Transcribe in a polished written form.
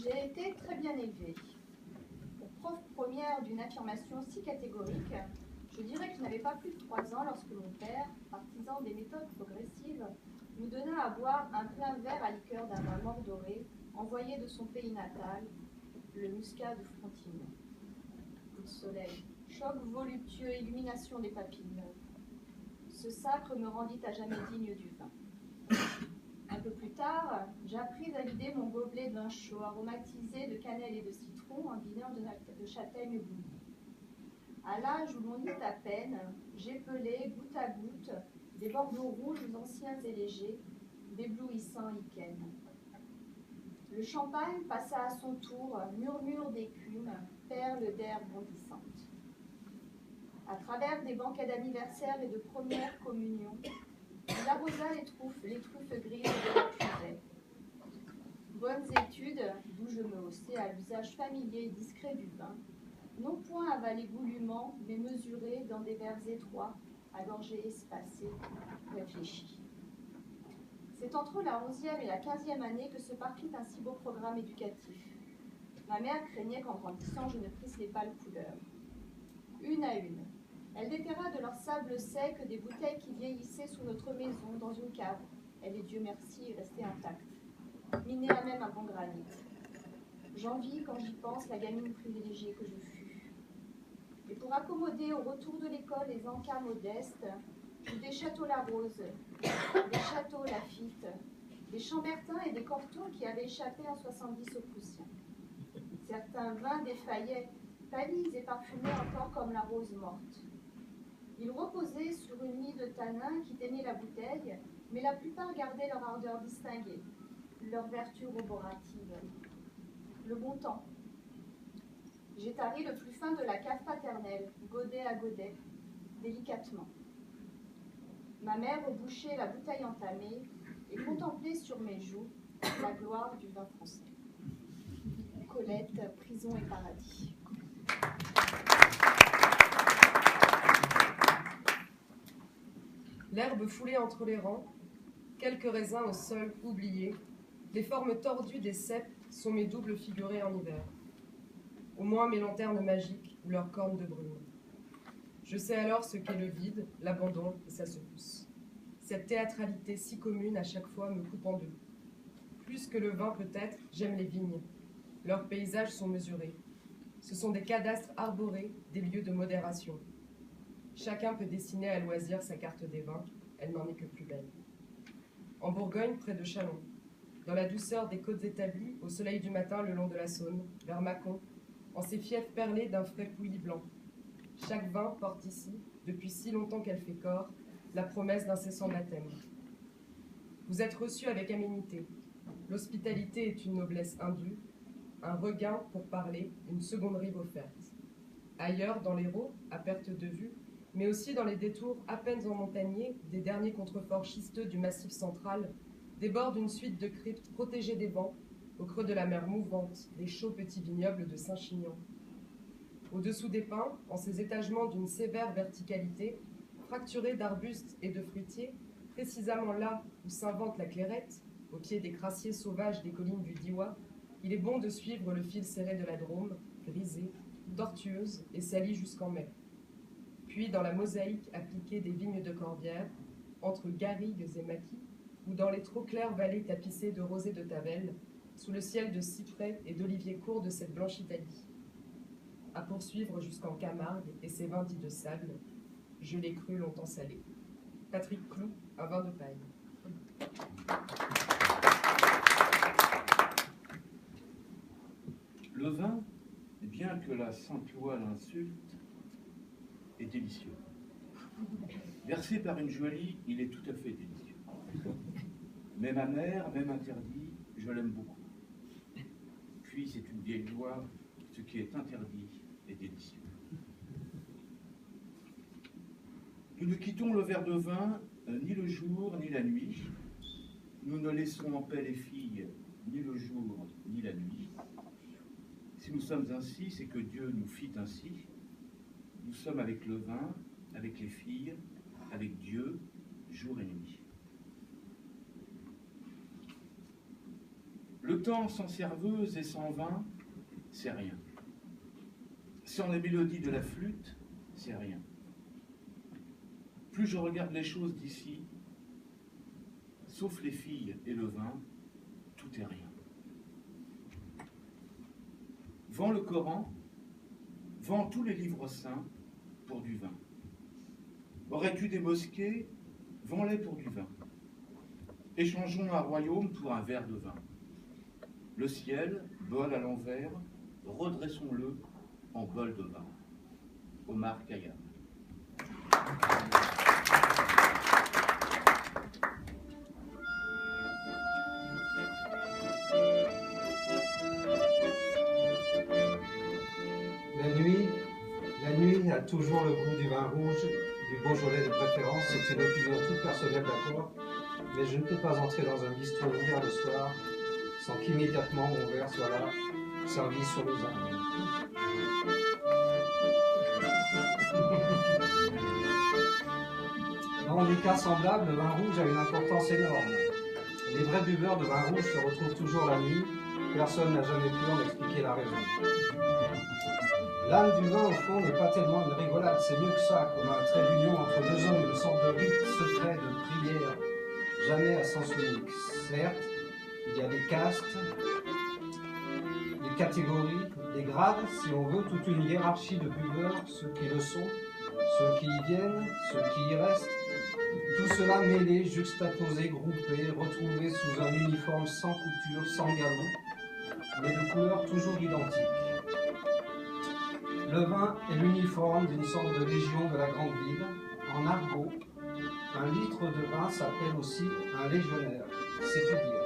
J'ai été très bien élevée. Pour preuve première d'une affirmation si catégorique, je dirais que je n'avais pas plus de 3 ans lorsque mon père, partisan des méthodes progressives, nous donna à boire un plein verre à liqueur d'un vin mordoré envoyé de son pays natal, le Muscat de Frontignan. Coup de soleil, choc voluptueux, illumination des papilles neuves. Ce sacre me rendit à jamais digne du vin. Un peu plus tard, j'appris à vider mon gobelet de vin chaud aromatisé de cannelle et de citron en guineur de châtaigne bouillie. À l'âge où l'on lit à peine, j'épelais goutte à goutte des bordeaux rouges anciens et légers, d'éblouissants lichens. Le champagne passa à son tour, murmure d'écume, perles d'air bondissantes. À travers des banquets d'anniversaire et de première communion, il arrosa les truffes grises de la cuvée. Bonnes études, d'où je me haussais à l'usage familier et discret du vin, non point avalé goulûment, mais mesuré dans des verres étroits, à gorgées espacées, réfléchies. C'est entre la 11e et la 15e année que se partit un si beau programme éducatif. Ma mère craignait qu'en grandissant, je ne prisse les pâles couleurs. Une à une, elle déterra de leur sable sec des bouteilles qui vieillissaient sous notre maison dans une cave. Elle est, Dieu merci, restée intacte, minée à même un bon granit. J'envie, quand j'y pense, la gamine privilégiée que je fus. Et pour accommoder au retour de l'école les encas modestes, j'eus des châteaux La Rose, des châteaux Lafitte, des Chambertin et des Cortons qui avaient échappé en 70 aux Prussiens. Certains vins défaillaient, pâlis et parfumés encore comme la rose morte. Ils reposaient sur une nid de tanins qui tenaient la bouteille, mais la plupart gardaient leur ardeur distinguée, leur vertu roborative. Le bon temps. J'ai tari le plus fin de la cave paternelle, godet à godet, délicatement. Ma mère rebouchait la bouteille entamée et contemplait sur mes joues la gloire du vin français. Colette, prison et paradis. L'herbe foulée entre les rangs, quelques raisins au sol oubliés, les formes tordues des cèpes sont mes doubles figurés en hiver. Au moins mes lanternes magiques ou leurs cornes de brume. Je sais alors ce qu'est le vide, l'abandon et sa secousse. Cette théâtralité si commune à chaque fois me coupe en deux. Plus que le vin peut-être, j'aime les vignes. Leurs paysages sont mesurés. Ce sont des cadastres arborés, des lieux de modération. Chacun peut dessiner à loisir sa carte des vins, elle n'en est que plus belle. En Bourgogne, près de Châlons, dans la douceur des côtes établies, au soleil du matin le long de la Saône, vers Mâcon, en ces fiefs perlés d'un frais pouilly blanc. Chaque vin porte ici, depuis si longtemps qu'elle fait corps, la promesse d'incessant baptême. Vous êtes reçus avec aménité. L'hospitalité est une noblesse indue, un regain pour parler, une seconde rive offerte. Ailleurs, dans l'Hérault, à perte de vue, mais aussi dans les détours à peine emmontagnés des derniers contreforts schisteux du Massif central, déborde une suite de cryptes protégées des vents, au creux de la mer mouvante, des chauds petits vignobles de Saint-Chinian. Au-dessous des pins, en ces étagements d'une sévère verticalité, fracturés d'arbustes et de fruitiers, précisément là où s'invente la clairette, au pied des crassiers sauvages des collines du Diois, il est bon de suivre le fil serré de la Drôme, grisée, tortueuse et salie jusqu'en mai. Puis dans la mosaïque appliquée des vignes de Corbière, entre garrigues et maquis, ou dans les trop claires vallées tapissées de rosée de Tavel, sous le ciel de cyprès et d'oliviers courts de cette blanche Italie. À poursuivre jusqu'en Camargue et ses vins dits de sable, je l'ai cru longtemps salé. Patrick Cloux, un vin de paille. Le vin, bien que la Sainte Loi l'insulte, est délicieux. Versé par une jolie, il est tout à fait délicieux. Même amer, même interdit, je l'aime beaucoup. Puis c'est une vieille loi, ce qui est interdit est délicieux. Nous ne quittons le verre de vin ni le jour ni la nuit. Nous ne laissons en paix les filles ni le jour ni la nuit. Si nous sommes ainsi, c'est que Dieu nous fit ainsi. Nous sommes avec le vin, avec les filles, avec Dieu, jour et nuit. Le temps sans serveuse et sans vin, c'est rien. Sans les mélodies de la flûte, c'est rien. Plus je regarde les choses d'ici, sauf les filles et le vin, tout est rien. Vends le Coran, vends tous les livres saints pour du vin. Aurais-tu des mosquées, vends-les pour du vin. Échangeons un royaume pour un verre de vin. Le ciel, bol à l'envers, redressons-le en bol de vin. Omar Khayyam. La nuit a toujours le goût du vin rouge, du Beaujolais de préférence, c'est une opinion toute personnelle, d'accord, mais je ne peux pas entrer dans un bistrot ouvert le soir sans qu'immédiatement mon verre soit là, servi sur le zinc. Dans des cas semblables, le vin rouge a une importance énorme. Les vrais buveurs de vin rouge se retrouvent toujours la nuit, personne n'a jamais pu en expliquer la raison. L'âme du vin, au fond, n'est pas tellement une rigolade, c'est mieux que ça, comme un trait d'union entre deux hommes, une sorte de rite secret de prière, jamais à sens unique. Certes, il y a des castes, des catégories, des grades, si on veut, toute une hiérarchie de buveurs, ceux qui le sont, ceux qui y viennent, ceux qui y restent. Tout cela mêlé, juxtaposé, groupé, retrouvé sous un uniforme sans couture, sans galon, mais de couleurs toujours identiques. Le vin est l'uniforme d'une sorte de légion de la grande ville. En argot, un litre de vin s'appelle aussi un légionnaire, c'est tout dire.